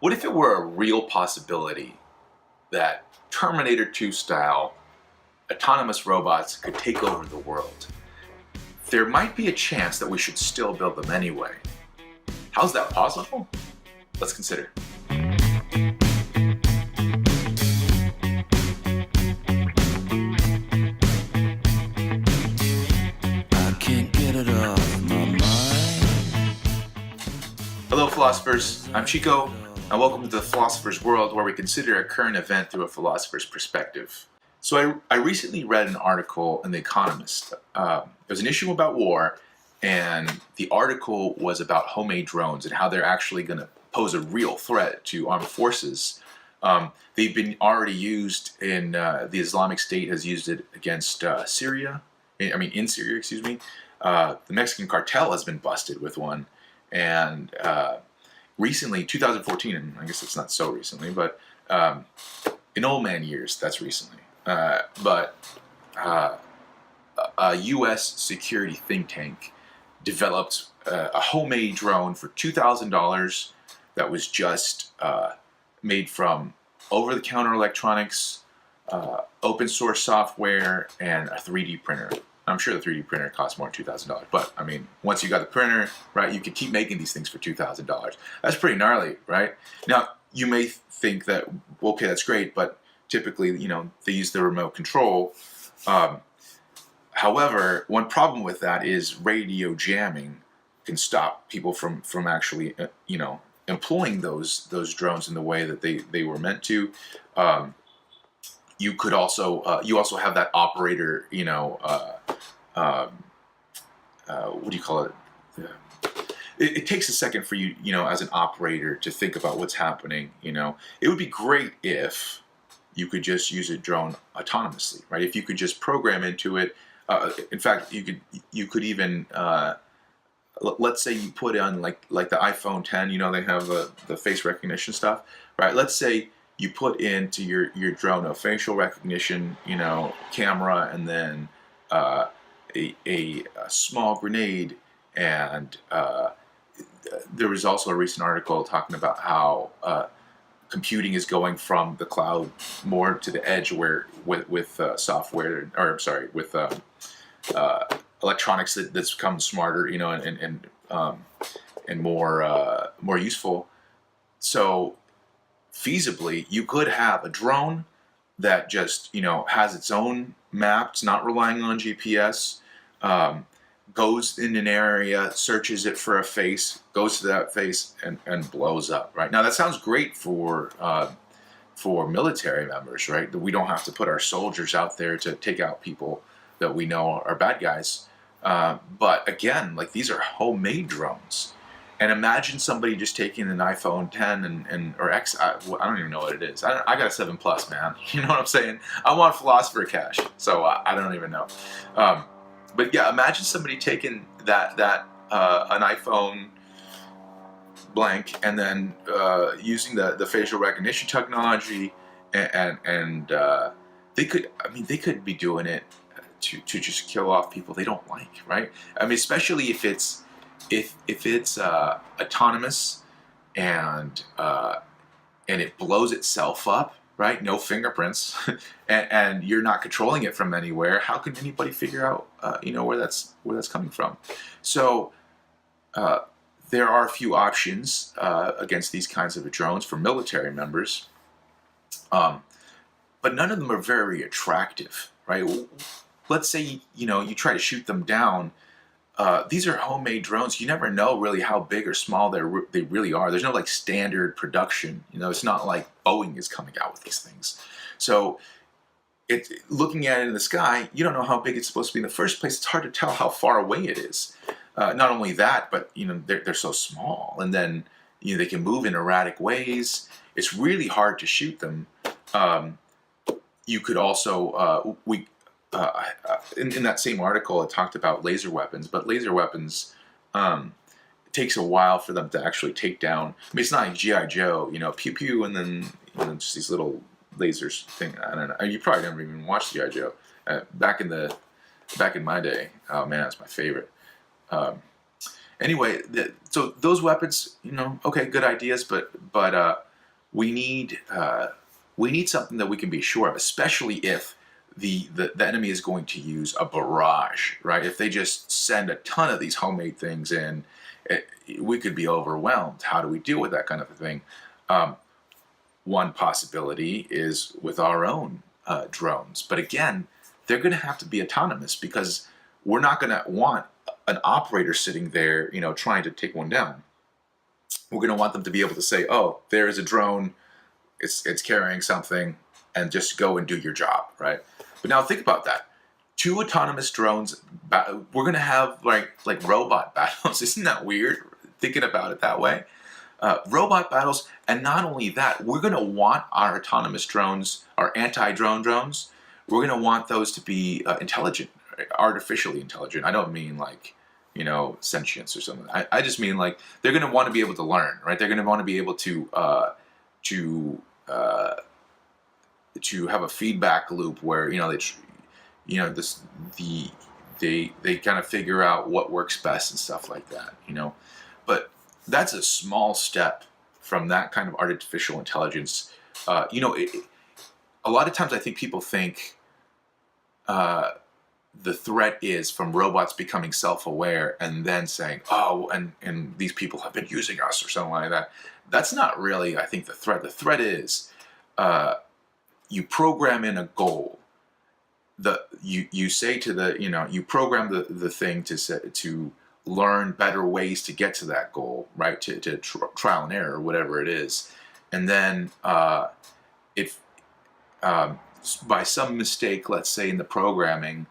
What if it were a real possibility that Terminator 2 style autonomous robots could take over the world? There might be a chance that we should still build them anyway. How's that possible? Let's consider. Hello philosophers, I'm Chico, and welcome to the Philosopher's World, where we consider a current event through a philosopher's perspective. So I recently read an article in The Economist. It was an issue about war, and the article was about homemade drones and how they're actually going to pose a real threat to armed forces. They've been already used in, the Islamic State has used it against Syria, in Syria, excuse me. The Mexican cartel has been busted with one. And recently, 2014, and I guess it's not so recently, but in old man years, that's recently. But a U.S. security think tank developed a homemade drone for $2,000 that was just made from over-the-counter electronics, open source software, and a 3D printer. I'm sure the 3D printer costs more than $2,000, but I mean, once you got the printer, right, you can keep making these things for $2,000. That's pretty gnarly, right? Now, you may think that, okay, that's great, but typically, they use the remote control. However, one problem with that is radio jamming can stop people from actually, employing those drones in the way that they were meant to. You could also you also have that operator, what do you call it? It takes a second for you, as an operator to think about what's happening. It would be great if you could just use a drone autonomously, right? If you could just program into it. In fact, you could even let's say you put on like the iPhone 10. They have the face recognition stuff, right? Let's say you put into your drone a facial recognition, camera, and then a small grenade. And there was also a recent article talking about how computing is going from the cloud more to the edge, where with software, or I'm sorry, with electronics that's become smarter, and more useful. So feasibly, you could have a drone that just, has its own maps, not relying on GPS, goes in an area, searches it for a face, goes to that face, and blows up, right? Now, that sounds great for military members, right? That we don't have to put our soldiers out there to take out people that we know are bad guys. But again, these are homemade drones. And imagine somebody just taking an iPhone 10 or X. I don't even know what it is. I got a 7 Plus, man. You know what I'm saying? I want philosopher cash, so I don't even know. But yeah, imagine somebody taking that an iPhone blank and then using the facial recognition technology, and they could be doing it to just kill off people they don't like, right? Especially if it's autonomous and it blows itself up, right? No fingerprints, and you're not controlling it from anywhere. How can anybody figure out, where that's coming from? So there are a few options against these kinds of drones for military members, but none of them are very attractive, right? Let's say you try to shoot them down. These are homemade drones. You never know really how big or small they really are. There's no standard production. It's not like Boeing is coming out with these things. So looking at it in the sky, you don't know how big it's supposed to be in the first place. It's hard to tell how far away it is. Not only that, but they're so small, and then they can move in erratic ways. It's really hard to shoot them. You could also in that same article, it talked about laser weapons, but laser weapons, it takes a while for them to actually take down. It's not like G.I. Joe, pew pew, and then just these little lasers thing. I don't know. You probably never even watched G.I. Joe. Back in my day, oh man, that's my favorite. Anyway, so those weapons, okay, good ideas, but we need something that we can be sure of, especially if the enemy is going to use a barrage, right? If they just send a ton of these homemade things in, we could be overwhelmed. How do we deal with that kind of a thing? One possibility is with our own drones, but again, they're going to have to be autonomous, because we're not going to want an operator sitting there, trying to take one down. We're going to want them to be able to say, "Oh, there is a drone. It's carrying something," and just go and do your job, right? But now think about that. Two autonomous drones. We're going to have like robot battles. Isn't that weird? Thinking about it that way. Robot battles, and not only that, we're going to want our autonomous drones, our anti-drone drones, we're going to want those to be intelligent, artificially intelligent. I don't mean like, sentience or something. I just mean like they're going to want to be able to learn, right? They're going to want to be able to have a feedback loop where they kind of figure out what works best and stuff like that, But that's a small step from that kind of artificial intelligence. A lot of times I think people think the threat is from robots becoming self-aware and then saying, "Oh, and these people have been using us," or something like that. That's not really, I think, the threat. The threat is you program in a goal. You say to you program the thing to learn better ways to get to that goal, right? To trial and error, whatever it is, and then if by some mistake, let's say in the programming,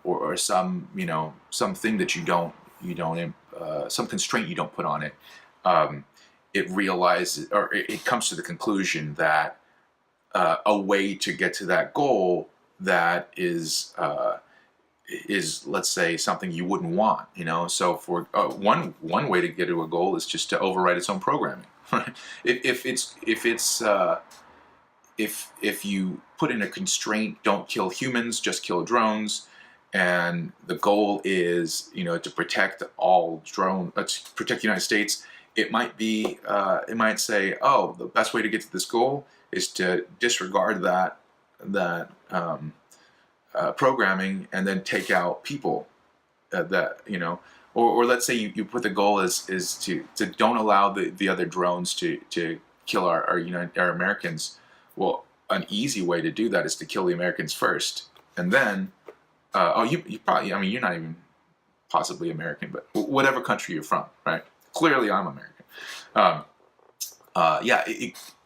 or some something that you don't some constraint you don't put on it, it realizes, or it comes to the conclusion that a way to get to that goal that is let's say something you wouldn't want, So for one way to get to a goal is just to override its own programming. If you put in a constraint, don't kill humans, just kill drones, and the goal is to protect protect the United States, it might say, "Oh, the best way to get to this goal is to disregard that programming and then take out people or let's say you put the goal is to don't allow the other drones to kill our Americans. Well, an easy way to do that is to kill the Americans first, and then you probably, you're not even possibly American, but whatever country you're from, right? Clearly I'm American.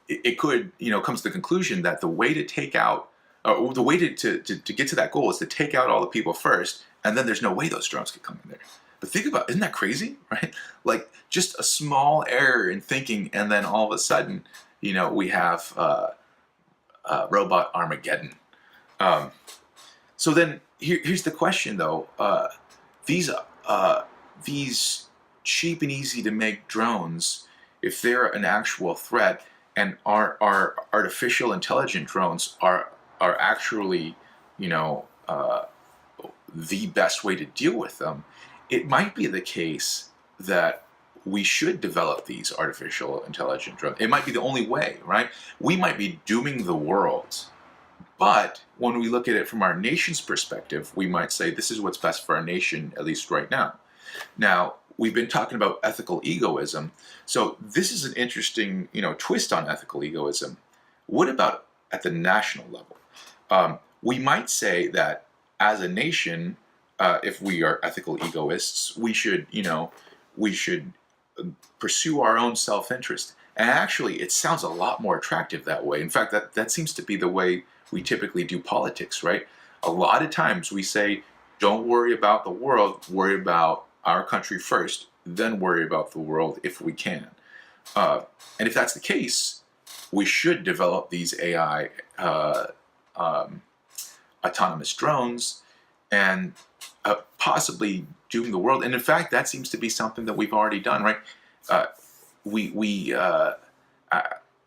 It could, comes to the conclusion that the way to take out, the way to get to that goal is to take out all the people first, and then there's no way those drones could come in there. But think about, isn't that crazy, right? Like just a small error in thinking, and then all of a sudden, we have robot Armageddon. So then here's the question, though. These cheap and easy to make drones, if they're an actual threat, and our artificial intelligent drones are actually, the best way to deal with them, it might be the case that we should develop these artificial intelligent drones. It might be the only way, right? We might be dooming the world, but when we look at it from our nation's perspective, we might say this is what's best for our nation, at least right now. Now, we've been talking about ethical egoism, so this is an interesting, twist on ethical egoism. What about at the national level? We might say that as a nation, if we are ethical egoists, we should pursue our own self-interest. And actually, it sounds a lot more attractive that way. In fact, that seems to be the way we typically do politics, right? A lot of times we say, don't worry about the world, worry about our country first, then worry about the world if we can. And if that's the case, we should develop these AI autonomous drones and possibly doom the world. And in fact, that seems to be something that we've already done, right?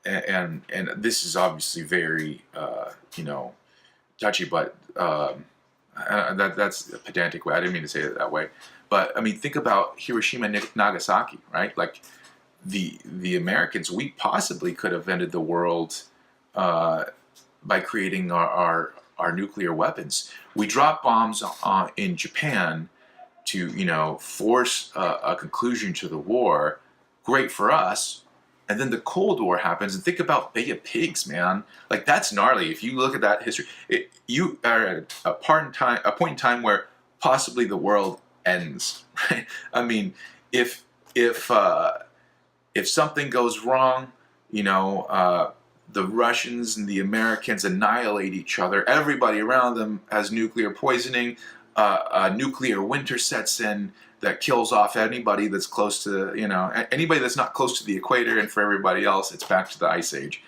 And this is obviously very touchy, but that's a pedantic way. I didn't mean to say it that way. But I mean, think about Hiroshima and Nagasaki, right? Like the Americans, we possibly could have ended the world by creating our nuclear weapons. We dropped bombs in Japan to, force a conclusion to the war. Great for us. And then the Cold War happens, and think about Bay of Pigs, man. Like, that's gnarly. If you look at that history, you are at a point in time where possibly the world ends. Right? I mean, if something goes wrong, the Russians and the Americans annihilate each other. Everybody around them has nuclear poisoning. A nuclear winter sets in that kills off anybody that's close to, anybody that's not close to the equator, and for everybody else, it's back to the Ice Age.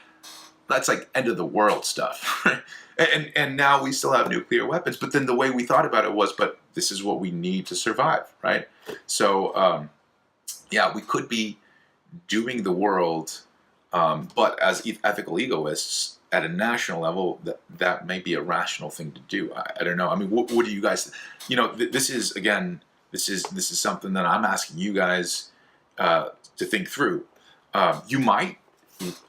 That's like end of the world stuff. Right? And now we still have nuclear weapons, but then the way we thought about it was, but this is what we need to survive, right? So, we could be doing the world, but as ethical egoists at a national level, that may be a rational thing to do. I don't know. I mean, what do you guys? This is something that I'm asking you guys to think through. You might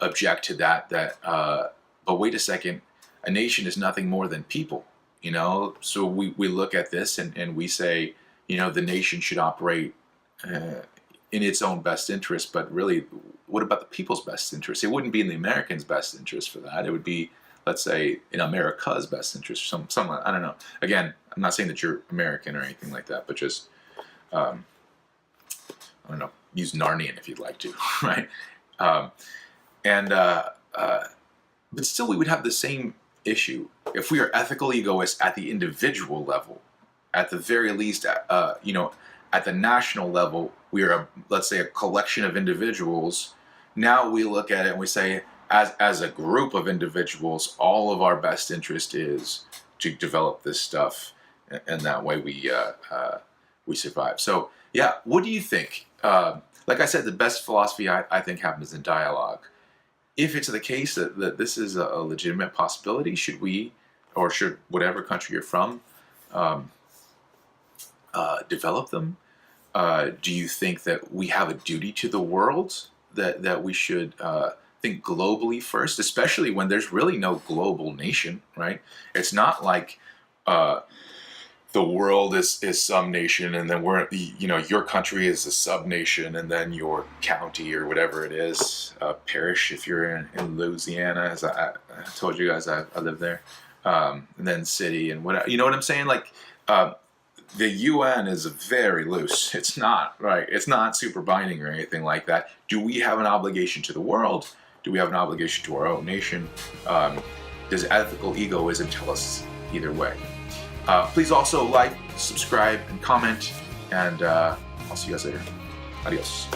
object to that, but wait a second, a nation is nothing more than people. So we look at this and we say, the nation should operate in its own best interest, but really, what about the people's best interest? It wouldn't be in the Americans' best interest for that. It would be, let's say, in America's best interest. Some I don't know. Again, I'm not saying that you're American or anything like that, but just, I don't know, use Narnian if you'd like to, right? But still, we would have the same issue if we are ethical egoists at the individual level. At the very least, at the national level, we are, let's say, a collection of individuals. Now we look at it and we say, as a group of individuals, all of our best interest is to develop this stuff, and that way we survive. So, yeah, what do you think? Like I said, the best philosophy I think happens in dialogue. If it's the case that this is a legitimate possibility, should we, or should whatever country you're from, develop them? Do you think that we have a duty to the world, that we should think globally first, especially when there's really no global nation, right? It's not like the world is some nation, and then your country is a sub-nation, and then your county or whatever it is, parish if you're in Louisiana, as I told you guys I live there, and then city and whatever. You know what I'm saying? Like, the UN is very loose. It's not, right? It's not super binding or anything like that. Do we have an obligation to the world? Do we have an obligation to our own nation? Does ethical egoism tell us either way? Please also like, subscribe, and comment, and I'll see you guys later. Adios.